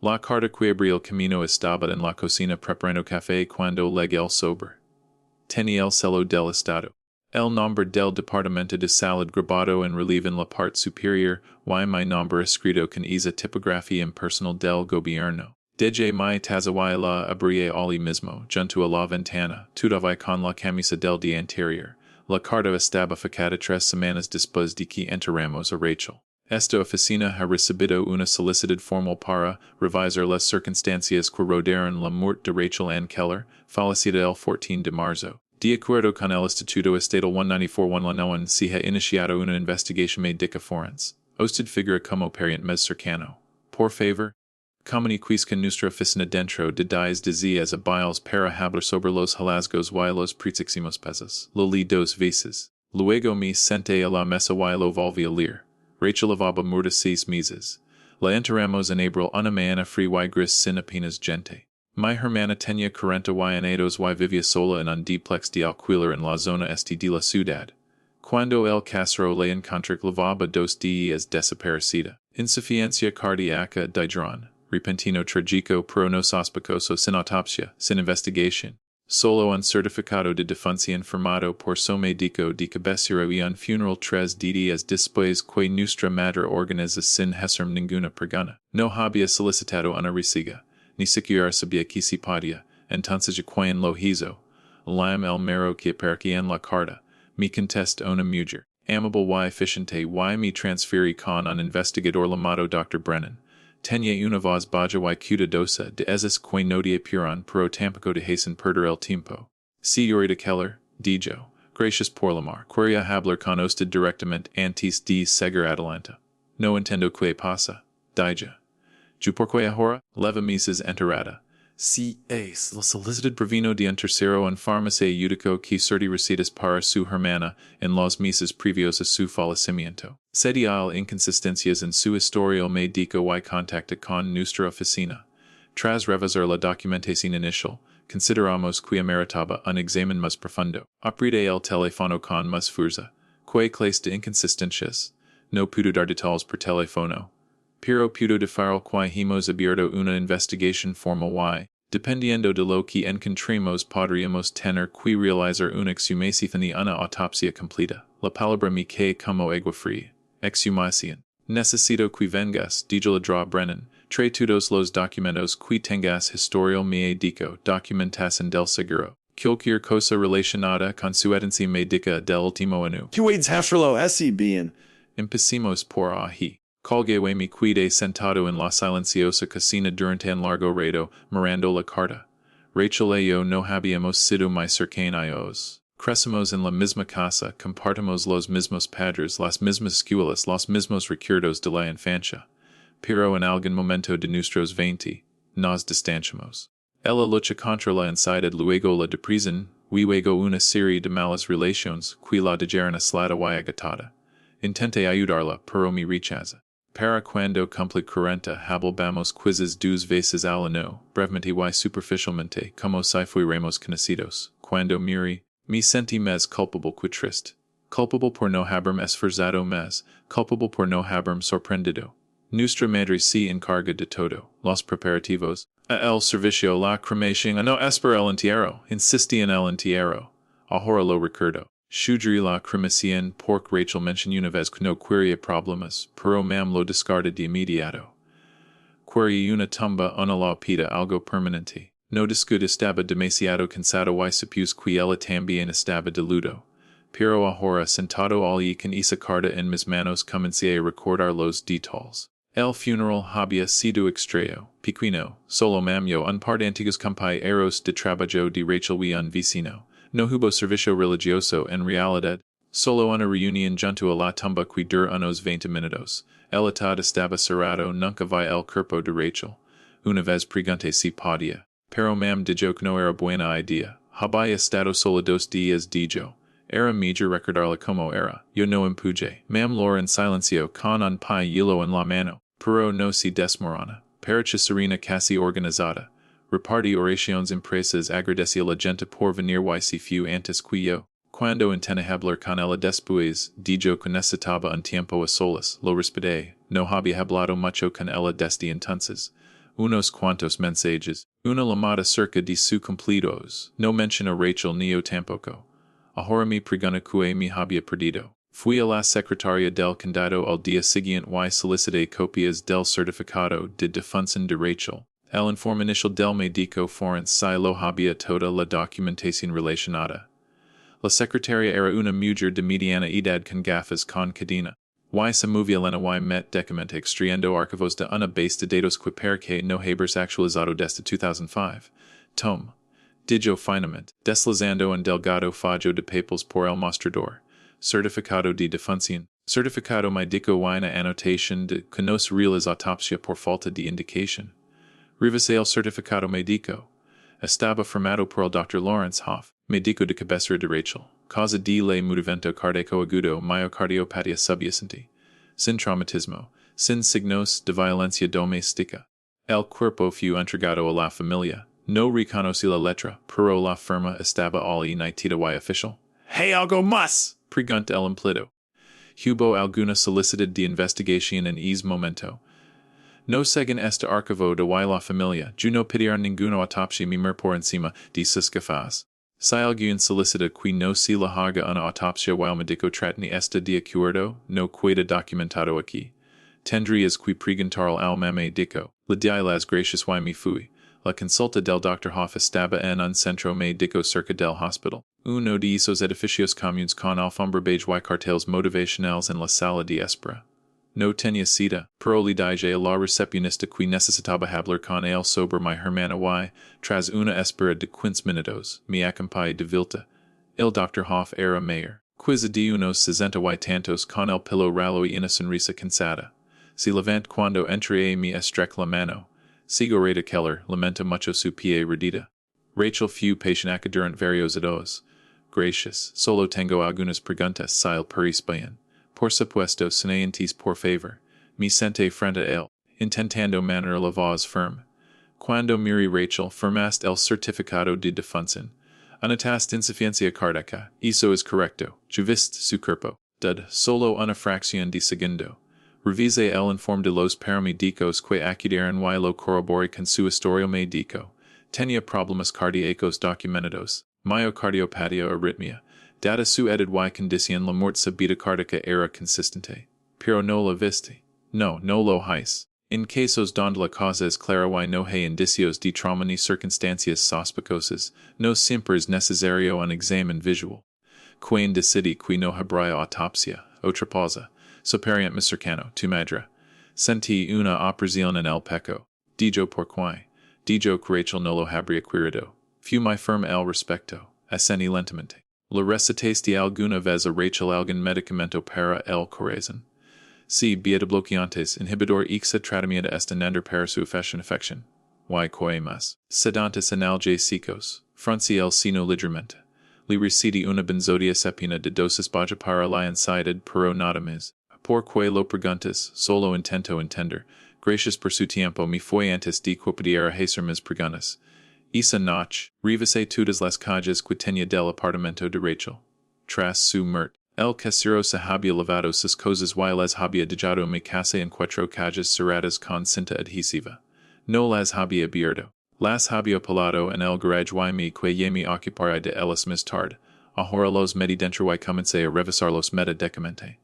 La carta que abrió el camino estaba en la cocina preparando café cuando llegué el sobre. Tenía el celo del estado. El nombre del departamento de salud grabado en relieve en la parte superior, y mi nombre escrito con esa tipografía impersonal del gobierno. Dejé mi tazawa la abrí allí mismo, junto a la ventana, todavía con la camisa del día anterior. La carta estaba ficada 3 semanas después de que enterramos a Rachel. Esta oficina ha recibido una solicitud formal para revisar las circunstancias que rodearon la muerte de Rachel Ann Keller, fallecida el 14 de marzo. De acuerdo con el Estatuto Estatal 194-119 se ha iniciado una investigación médica forense. Usted figura como pariente más cercano. Por favor, comuniquis con nuestra oficina dentro de 10 días hábiles para hablar sobre los hallazgos y los próximos pasos. Lo leí 2 veces. Luego me senté a la mesa y lo volví a leer. Rachel había muerto 6 meses. La enterramos en abril una mañana fría y gris sin apenas gente. Mi hermana tenía 40 años y vivía sola en un duplex de alquiler en la zona este de la ciudad. Cuando el caso la encontré clavada 2 días desaparecida. Insuficiencia cardíaca dihidrón. Repentino trágico pero no sospechoso sin autopsia, sin investigación. Solo un certificado de defunción firmado por su médico de cabecera y un funeral 3 días después que nuestra madre organiza sin hacer ninguna pregunta. No había solicitado una resiga, ni siquiera sabía que se podía, entonces quien lo hizo. Lam el mero que aparecía en la carta, me contesta una mujer, amable y eficiente y me transferí con un investigador llamado Dr. Brennan. Tenía una voz baja y cuidadosa de esas que no te apuran pero tampoco te hacen perder el tiempo. Señorita Keller, dijo, gracias por llamar. Quería hablar con usted directamente antes de seguir adelante. No entiendo qué pasa, dijo. ¿Yo por qué ahora? Leva meses enterrada. Si es la solicitud provino de un tercero en farmacia judico que certi recetas para su hermana en los meses previos a su fallecimiento. Sería inconsistencias en su historial médico y contacta con nuestra oficina. Tras revisar la documentación inicial, consideramos que ameritaba un examen más profundo. Aprende el teléfono con más fuerza. ¿Qué clase de inconsistencias? No puedo dar detalles por teléfono. Pero puedo decir que hemos abierto una investigación formal y, dependiendo de lo que encontremos podríamos tener que realizar una exhumación y una autopsia completa. La palabra me cae como agua fría. Exhumación. Necesito que vengas, dijo la Dra. Brennan. Trae todos los documentos que tengas historial médico, documentación del seguro. Cualquier cosa relacionada con su herencia médica del último año. Kuwait's Hafrlo Essie bien. Empecemos por ahí. Colgué me quedé sentado en la silenciosa cocina durante un largo rato, mirando la carta. Rachel y yo no habíamos sido muy cercanos. Crecimos en la misma casa, compartimos los mismos padres, las mismas escuelas, los mismos recuerdos de la infancia. Pero en algún momento de nuestros 20, nos distanciamos. Ella lucha contra la ansiedad, luego la depresión, luego una serie de malas relaciones que la dejaron aislada y agotada. Intenté ayudarla, pero me rechaza. Para cuando cumple 40 hablamos quizzes 2 veces al año, brevemente y superficialmente, como si fuéramos conocidos. Cuando miri, me sentí más culpable que triste. Culpable por no haberme esforzado más, culpable por no haberme sorprendido. Nuestra madre se encarga de todo, los preparativos, el servicio, la cremación, no espera el entierro, insistí en el entierro. Ahora lo recuerdo. Shudri la cremación porque Rachel mentionó una vez que no quería problemas, pero mam lo descarta de inmediato. Quería una tumba, una lápida, algo permanente. No discuto estaba demasiado cansado y supuse que ella también estaba de luto. Pero ahora sentado allí con esa carta en mis manos comencé a recordar los detalles. El funeral había sido extraño, pequeño, solo mam yo un par de antiguos compañeros de trabajo de Rachel y un vecino. No hubo servicio religioso en realidad, solo una reunión junto a la tumba que duró unos 20 minutos. El atad estaba cerrado, nunca vi el cuerpo de Rachel. Una vez pregunté si podía, pero mam dijo que no era buena idea. Había estado solo 2 días dijo. Era mejor recordarla como era. Yo no empujé. Mam lo en silencio con un pañuelo en la mano, pero no se desmorona. Paracha serena casi organizada. Repartí oraciones impresas agradeció la gente por venir y se fue antes que yo. Cuando intenté hablar con ella después, dijo que necesitaba un tiempo a solas, lo respeté, no había hablado mucho con ella desde entonces. Unos cuantos mensajes, una llamada cerca de su cumplidos, no mention a Rachel ni tampoco. Ahora mi pregunta que me había perdido. Fui a la secretaria del condado al día siguiente y solicité copias del certificado de defunción de Rachel. El informe inicial del médico forense si lo había toda la documentación relacionada. La secretaria era una mujer de mediana edad con gafas con cadena. Y se movía lenta y met documento extrayendo archivos de una base de datos que porque no habers actualizado desde 2005. Tom. Dijo finamente, deslizando en delgado fajo de papels por el mostrador. Certificado de defunción. Certificado médico y una anotación de que no se realiza autopsia por falta de indicación. Revisé el certificado médico. Estaba firmado por el Dr. Lawrence Hoff, médico de cabecera de Rachel. Causa de la movimiento cardíaco agudo miocardiopatía subyacente. Sin traumatismo, sin signos de violencia doméstica. El cuerpo fue entregado a la familia. No reconocí la letra, pero la firma estaba allí nítida y oficial. Hey, algo más! Pregunta el empleado. Hubo alguna solicitud de investigación en ese momento. No según este archivo de la familia, yo no pidieron ninguna autopsia mimer por encima de sus gafas. Si alguien solicita que no se le haga una autopsia while médico trata ni está de acuerdo, no queda documentado aquí. Tendrías que preguntar al médico. Le di las gracias y me fui. La consulta del Dr. Hoff estaba en un centro médico cerca del hospital. Uno de esos edificios comunes con alfombra beige y carteles motivacionales en la sala de espera. No tenía cita, pero le dije a la recepcionista que necesitaba hablar con él sobre mi hermana y, tras una espera de 15 minutos, me acompañé de vuelta. El Dr. Hoff era mayor. Quiz de unos 60 y tantos con el pelo ralo y una sonrisa cansada. Se levanta cuando entré me estrecha la mano. Sigorita Keller lamenta mucho su pie redita. Rachel fue patient durante varios años. Gracias, solo tengo algunas preguntas si el país bien. Por supuesto, señantes por favor. Me senté frente a él, intentando mantener la voz firme. Cuando miré Rachel, firmaste el certificado de defunción. Anotaste insuficiencia cardíaca, eso es correcto. Tuviste su cuerpo. Dud, solo una fracción de segundo. Revise el informe de los paramédicos que acudieron y lo corroboré con su historial médico. Tenía problemas cardíacos documentados. Miocardiopatía arritmia. Dada su edad y condición la muerte súbita cardíaca era consistente. Pero no la viste. No lo hais. En casos donde la causa es clara y no hay indicios de trauma ni circunstancias sospechosas, no siempre es necesario un examen visual. Quien decide que no habrá autopsia, otra pausa. Superiente cercano, tu madre. Sentí una opresión en el pecho. Dijo por qué. Dijo que Rachel no lo habría querido. Fue muy firme al respecto. Ascendí lentamente. ¿Le recetaste alguna vez a Rachel algún medicamento para el corazón? Sí, beta bloqueantes, inhibidor exe tratamiento estánдар para su afección. Y qué más. Sedantes analgésicos. Fruncí el seno ligeramente. Le recetí una benzodiazepina de dosis baja para la ansiedad, pero nada más. Por qué lo preguntas, solo intento entender. Gracias por su tiempo, me fue antes de que pudiera hacer mis preguntas. Esa noche, revisé todas las calles que tenía del apartamento de Rachel. Tras su muerte, el casero se había lavado sus cosas y las había dejado en mi casa en 4 calles cerradas con cinta adhesiva. No las había abierto. Las había pelado en el garage y me que me ocuparé de ellas más tarde. Ahora los metí dentro y comencé a revisarlos metodicamente.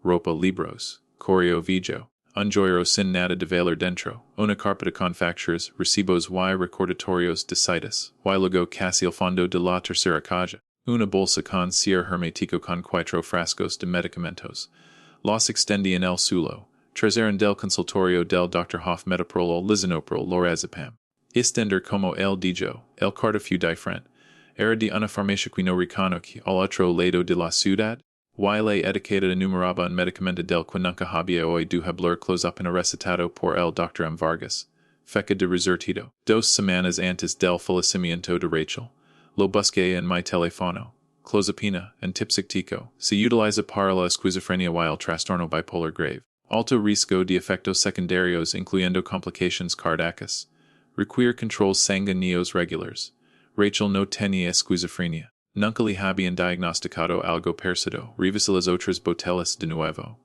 Ropa, libros, correo vivo, un joyero sin nada de valor dentro, una carpeta con facturas, recibos y recordatorios de citas, y luego casi el fondo de la tercera caja, una bolsa con cierre hermético con 4 frascos de medicamentos. Los extendí en el suelo, trajeron del consultorio del Dr. Hoff metaprol o lisinoprol lorazepam. Extender como el dijo, el carta fue diferente. Era de una farmacia que no reconocí al otro lado de la ciudad. Y la etiqueta enumeraba un medicamento del que nunca había oído hablar close-up recetado por el Dr. M. Vargas. Fecha de resurtido. 2 semanas antes del fallecimiento de Rachel. Lo busqué en mi teléfono. Clozapina, antipsictico, se utiliza para la esquizofrenia y el trastorno bipolar grave. Alto riesgo de efectos secundarios incluyendo complications cardíacas. Requiere controls sanguíneos regulares. Rachel no tenía esquizofrenia. Nunca le habían diagnosticado algo parecido. Revisé las otras botellas de nuevo.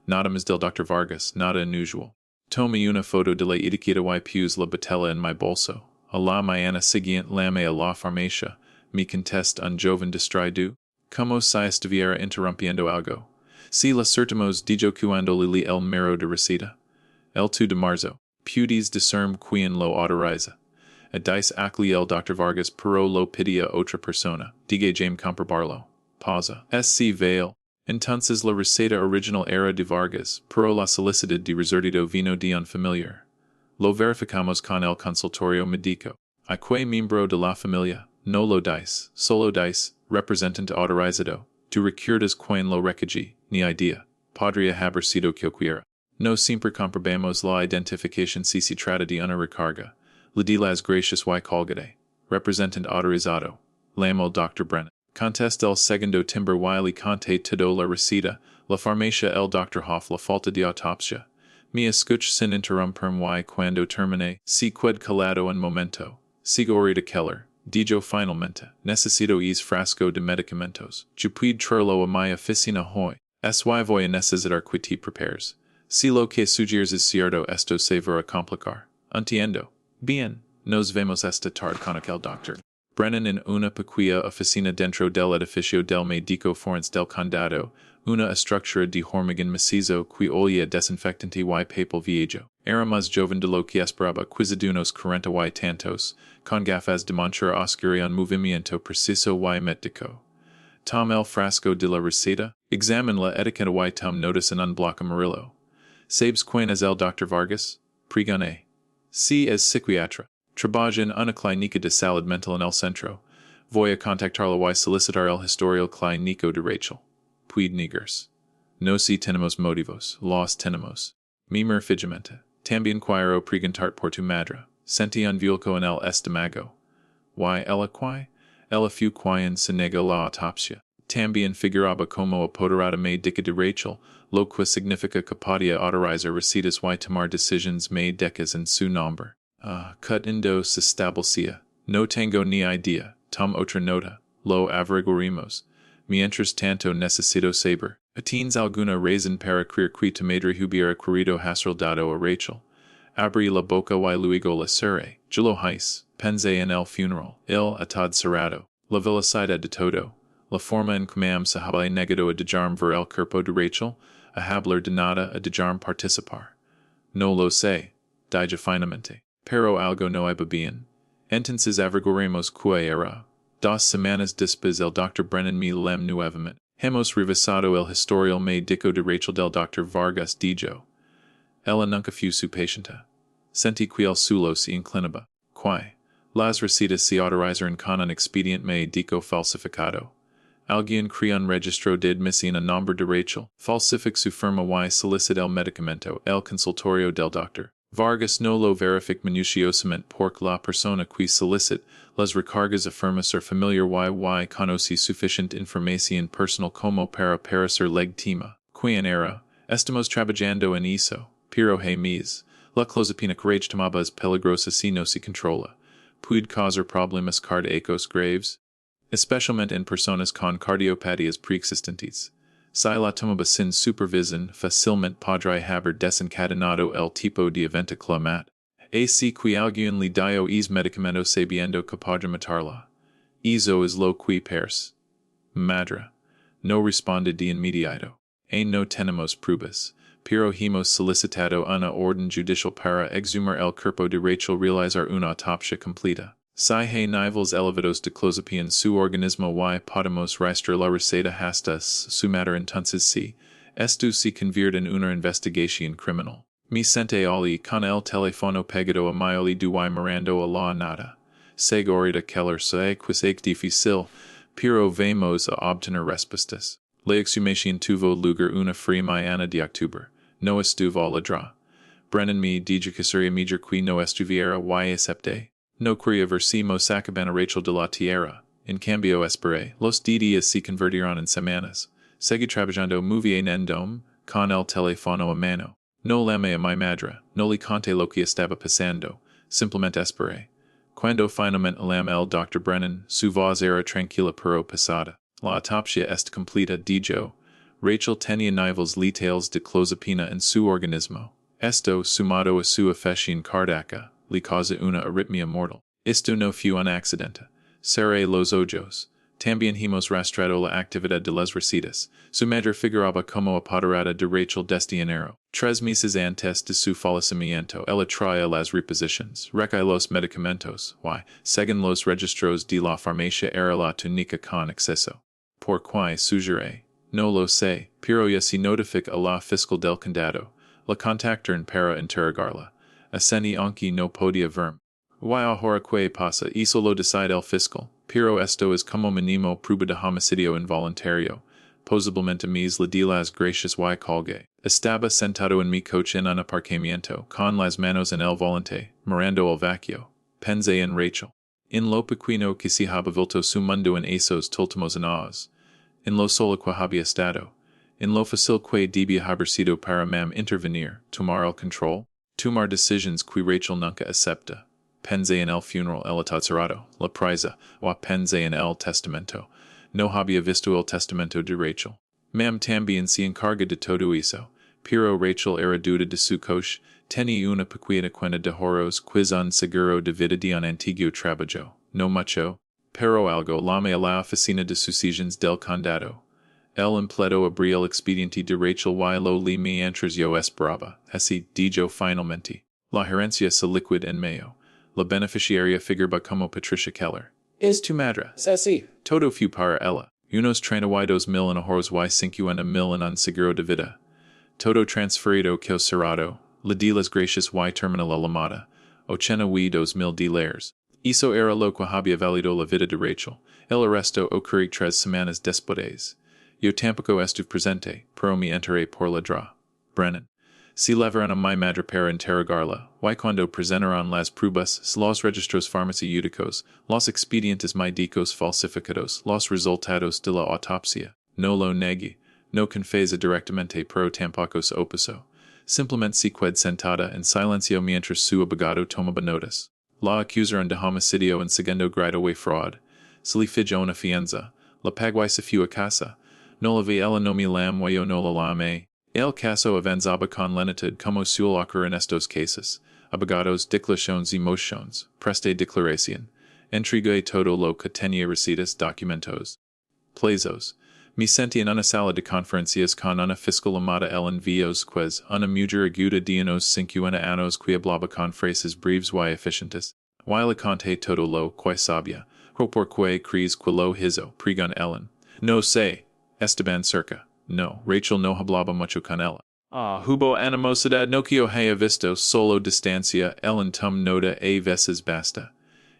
Nada más del Dr. Vargas, nada unusual. Tome una foto de la etiqueta y puse la botella en mi bolso. A la mañana siguiente llamé a la farmacia. Me contest un joven distraído. Como si estuviera interrumpiendo algo. Si la certamos dijo cuando lili el mero de receta. El 2 de marzo. Pudis discern quien lo autoriza. A dice acli el Dr. Vargas pero lo pidia otra persona. Diga James comprobarlo. Pausa. SC Vale. Entonces la receta original era de Vargas, pero la solicitud de resertido vino de un familiar. Lo verificamos con el consultorio médico. Aque miembro de la familia, no lo dice, solo dice, representante autorizado, tu recuerdas quien lo recogí, ni idea, podría haber sido quien. No siempre comprobamos la identificación si se trata de una recarga. Le di las gracias y colgade. Representante autorizado. Lamo Dr. Brennan. Contest el segundo timbre y le conté todo la receta, la farmacia el Dr. Hoff la falta de autopsia. Me escuch sin interrumperme y cuando terminé, si qued calado un momento. Sigo ahorita Keller, dijo finalmente, necesito es frasco de medicamentos. Yo puedo traerlo a mi oficina hoy. Voy a necesitar que te prepares. Si lo que sugieres es cierto esto se va a complicar. Entiendo. Bien, nos vemos esta tarde con aquel doctor. Brennan en una pequeña oficina dentro del edificio del médico forense del condado, una estructura de hormigón macizo que olía desinfectante y papel viejo. Era más joven de lo que esperaba, quizadunos 40 y tantos, con gafas de montura oscura y un movimiento preciso y métrico. Tom el frasco de la receta, examine la etiqueta y tom notice en un bloc amarillo. ¿Sabes quién es el Dr. Vargas? Pregunté. Si es psiquiatra. Trabaja en una clínica de salud mental en el centro. Voy a contactarlo y solicitar el historial clínico de Rachel. Puede negarse. No si tenemos motivos, los tenemos. Mi merfigamente. También quiero preguntar por tu madre. Sentí un vulco en el estómago. Y ella qué? Ella fue quien se negó la autopsia. También figuraba como apoderada médica de Rachel, lo que significa que podía autorizar recetas y tomar decisiones médicas en su nombre. Cuando se establecía. No tengo ni idea. Tom otra nota. Lo averiguaremos. Mientras tanto necesito saber. ¿Tienes alguna razón para creer que tu madre hubiera querido hacer dado a Rachel? Abrí la boca y luego la cerré. Yo lo hice. Pensé en el funeral. El atad cerrado. La velocidad de todo. La forma en que se había negado a dejarme ver el cuerpo de Rachel, a hablar de nada, a dejarme participar. No lo sé. Dije finalmente. Pero algo no iba bien. Entonces averiguaremos qué era. 2 semanas después el Dr. Brennan me lem nuevamente. Hemos revisado el historial médico de Rachel del Dr. Vargas dijo. Ella nunca fue su paciente. Sentí que el suelo se inclinaba. ¿Qué? Las recetas se autorizaron con un expediente médico falsificado. Alguien creó un registro de admisión a nombre de Rachel. Falsific su firma y solicita el medicamento. El consultorio del doctor Vargas no lo verifica minuciosamente porque la persona que solicita las recargas afirma ser familiar y conoce suficiente información personal como para parecer legítima. Quien era, estamos trabajando en eso, pero hey mis, la clozapina courage tomaba es peligrosa si no se controla. Puede causar problemas cardíacos graves, especialmente en personas con cardiopatías preexistentes. Si la tomaba sin supervisión, fácilmente podrá haber desencadenado el tipo de evento climático. Así que alguien le dio es medicamentos sabiendo que podrá matarla. Eso es lo que pers. Madre. No responde de inmediato. No tenemos pruebas, pero hemos solicitado una orden judicial para exhumar el cuerpo de Rachel realizar una autopsia completa. Si hay niveles elevados de clozapina en su organismo y podemos rastrear la receta hasta su madre entonces sí, esto se convierte en una investigación criminal. Me senté allí con el teléfono pegado a mi oído y mirando a la nada. Segurita Keller se es difícil, pero vamos a obtener respuestas. La exhumación tuvo lugar una fría mañana de octubre. No estuvo la dra. Brennan me dijo que sería mejor que no estuviera y acepté. No quería ver si sacaban a Rachel de la tierra. En cambio esperé. Los días se convirtieron en semanas. Seguí trabajando muy bien en dom, con el teléfono a mano. No llamé a mi madre, no le conté lo que estaba pasando. Simplemente esperé. Cuando finalmente llamé al Dr. Brennan, su voz era tranquila pero pesada. La autopsia está completa, dijo. Rachel tenía niveles letales de clozapina en su organismo. Esto sumado a sua fechin cardaca, li causa una arritmia mortal. Isto no fue un accidente. Cerré los ojos. También hemos rastrado la actividad de las recetas. Su madre figuraba como apoderada de Rachel desde enero. 3 meses antes de su fallecimiento, ella traía las reposiciones. Recae los medicamentos. Según los registros de la farmacia era la túnica con exceso. ¿Por qué sugeré? No lo sé, pero ya se notifica a la fiscal del condado. La contactaron para interrogarla. Aseni aunque no podía verme. Ahora que pasa, eso lo decide el fiscal, pero esto es como mínimo prueba de homicidio involuntario. Posiblemente mis la de las gracias colgué. Estaba sentado en mi coche en un aparcamiento, con las manos en el volante, mirando el vacío. Pensé en Rachel. En lo pequeño que se había vuelto su mundo en esos últimos años. En lo solo que había estado. En lo fácil que debía haber sido para mam intervenir, tomar el control. Tomar decisions que Rachel nunca acepta. Pensé en el funeral, el enterrado, la prisa, pensé en el testamento. No había visto el testamento de Rachel. Mam también se encarga de todo eso, pero Rachel era duda de su coche, tenía una pequeña cuenta de horos, quiz un seguro de vida de un antiguo trabajo, no mucho, pero algo llamé a la oficina de sucesiones del condado. El empleado abrió el expediente de Rachel y lo li mientras yo esperaba, así dijo finalmente. La herencia se liquida en mayo. La beneficiaria figura como Patricia Keller. Es tu madre. Ceci. Todo fue para ella. Unos 32,000 en ahorros y 50,000 en un seguro de vida. Todo transferido que cerrado. La de las gracias y terminal la llamada. 82,000 $. Eso era lo que había valido la vida de Rachel. El arresto ocurrió 3 semanas después. Yo tampoco estuve presente, pero me enteré por la dra. Brennan. Si levaron a mi madre para interrogarla, y cuando presentaron las pruebas, los registros farmacéuticos, los expedientes médicos falsificados, los resultados de la autopsia, no lo negué, no confesa directamente pero tampoco se opuso. Simplemente se quedó sentada en silencio mientras su abogado tomaba notas. La acusaron de homicidio en segundo grado y fraud. Se le fijo una fianza, la pagó y se fue a casa. No la vi ella no me lam y yo no la llamé. El caso avanzaba con lentitud como suele ocurrir en estos casos. Abogados, declaraciones y mociones, preste declaración. Entregué todo lo que tenía recetas, documentos. Plazos. Me sentí en una sala de conferencias con una fiscal llamada el envíos ques, una mujer aguda de unos 50 años que hablaba con frases breves y eficientes. Y le conté todo lo que sabía, por que crees que lo hizo, pregun Ellen. No sé. Esteban cerca. No, Rachel no hablaba mucho con ella. Hubo animosidad no que haya visto, solo distancia, el tum nota a veces basta.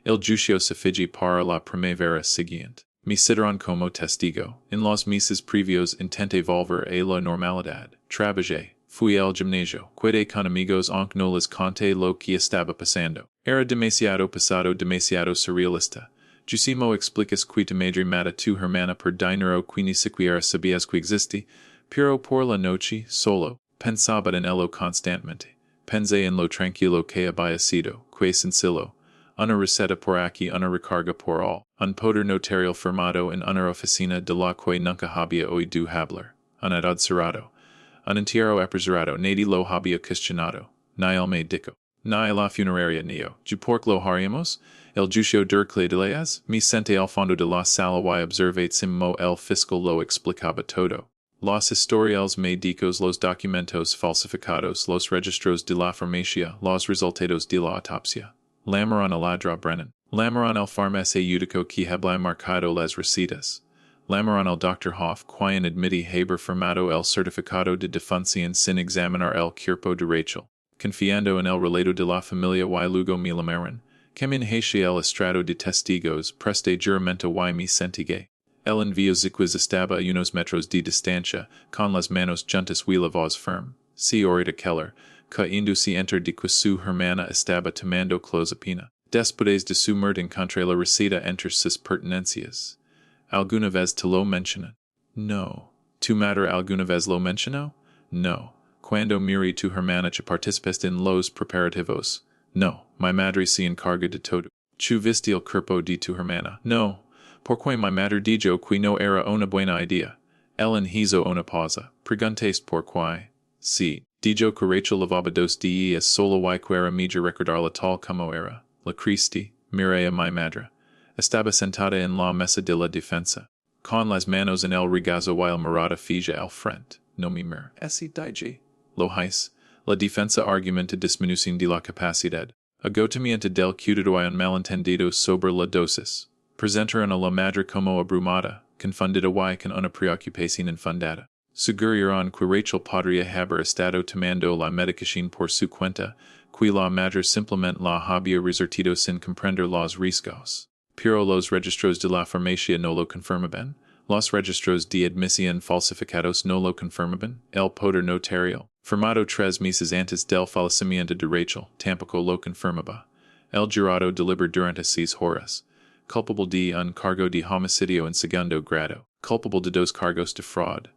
El juicio se fije para la primavera siguiente. Me citaron como testigo. En los meses previos intenté volver a la normalidad. Trabajé. Fui al gimnasio. Quedé con amigos aunque no les conté lo que estaba pasando. Era demasiado pasado, demasiado surrealista. Jusimo explicas que tu madre mata tu hermana por dinero que ni siquiera sabías que existe, pero por la noche, solo, pensaba en ello constantemente. Pensé en lo tranquilo que había sido, que sencillo. Una receta por aquí, una recarga por all. Un poder notarial firmado en una oficina de la que nunca había oído hablar. Un edad cerrado. Un entierro apresurado, nadie lo había cuestionado. Ni el médico. Ni la funeraria neo. ¿Yo por lo haríamos? El juicio de las, me senté al fondo de la sala y observé como el fiscal lo explicaba todo. Los historiales médicos, los documentos falsificados, los registros de la farmacia, los resultados de la autopsia. Llamaron a la dra Brennan. Llamaron al farmacéutico que había marcado las recetas. Llamaron al Dr. Hoff, quien admití haber firmado el certificado de defunción sin examinar el cuerpo de Rachel. Confiando en el relato de la familia y luego me llamaron. Camin hacia el estrado de testigos, preste juramento y me sentigué. El envío ziquis estaba a unos metros de distancia, con las manos juntas y la voz firme. Si ahorita Keller, que induce enter de que su hermana estaba tomando clozapina. Después de su muerte encontré la receta entre sus pertenencias. ¿Alguna vez te lo mencionan? No. ¿Tu madre alguna vez lo mencionó? No. Cuando murió tu hermana participaste en los preparativos? No, mi madre se encarga de todo. ¿Chu viste el cuerpo de tu hermana? No. Porque mi madre dijo que no era una buena idea. Ellen hizo una pausa. Preguntaste por qué. Sí, Dijo Corrachel lavabados de es solo yquera mija recordar la tal como era, la Cristi, Mireia mi madre, estaba sentada en la mesa de la defensa, con las manos en el regazo while Murata fija al frente, no mi mir, esi dije, lo hais, la defensa argumenta disminución de la capacidad, agotamiento del cuidado y un malentendido sobre la dosis, presentaron a la madre como abrumada, confundida y con una preocupación infundada. Sugirieron que Rachel podría haber estado tomando la medicación por su cuenta, que la madre simplemente la había resortido sin comprender los riesgos. Pero los registros de la farmacia no lo confirmaban, los registros de admisión falsificados no lo confirmaban, el poder notario, firmado 3 meses antes del fallecimiento de Rachel, tampoco lo confirmaba. El jurado deliberó durante 6 horas. Culpable de un cargo de homicidio en segundo grado, culpable de 2 cargos de fraud.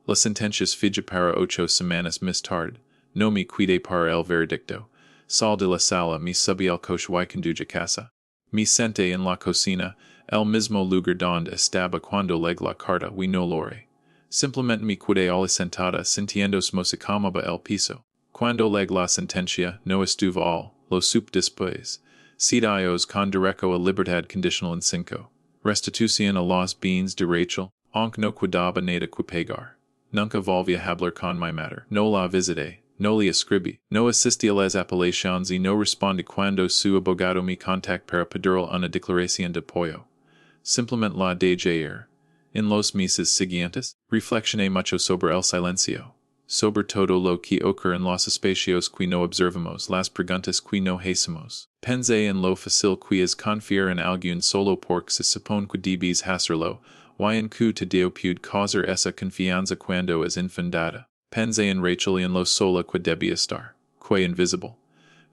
Las sentencias fija para 8 semanas más tarde, no me cuide para el veredicto. Sal de la sala me subí al coche y conduje casa. Me senté en la cocina, el mismo lugar donde estaba cuando leg la carta y no lore. Simplemente me quedé alla sentada sintiéndose se calmaba el piso. Cuando leg la sentencia, no estuvo all, lo supe después. Cedidos con derecho a libertad condicional en 5. Restitución a los bienes de Rachel, aunque no quedaba nada que pagar. Nunca volví a hablar con mi madre. No la visité, no le escribí, no asistí a las apelaciones y no respondí cuando su abogado me contactó para pedir una declaración de apoyo. Simplemente la dejé ir. En los meses siguientes, reflexioné mucho sobre el silencio. Sobre todo lo que ocurre en los espacios que no observamos, las preguntas que no hacemos. Pensé en lo fácil que es confiar en alguien solo porque se supone que debes hacerlo, y en que te puede causar esa confianza cuando es infundada. Pensé en Rachel y en lo sola que debía estar, que invisible.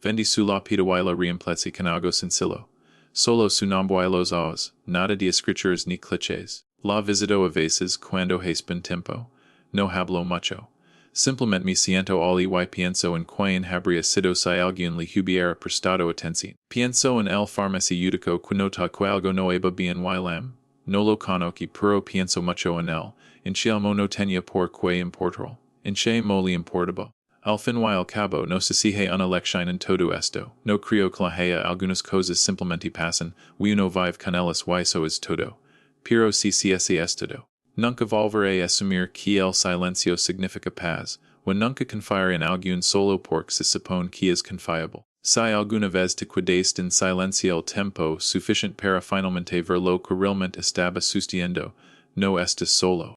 Vendí su lápida y la reemplacé con algo sencillo. Solo su nombre y los ojos, nada de escrituras ni clichés. La visito a veces cuando es buen tiempo. No hablo mucho. Simplemente me siento allí y pienso en quién habría sido si alguien le hubiera prestado atención. Pienso en el farmacéutico que nota que algo no iba bien y lam. No lo conozco pero pienso mucho en él. En Chelmo no tenía por qué importar. En che mo le importaba. Al fin y al cabo no se sigue una lección en todo esto. No creo que la haya algunas cosas simplemente pasan. Y uno vive con ellas y eso es todo. Pero si es todo. Nunca volveré a asumir que el silencio significa paz, o nunca confiar en alguien solo porque se supone que es confiable. Si alguna vez te quedaste en silencio el tiempo suficiente para finalmente ver lo que realmente estaba sucediendo, no estás solo.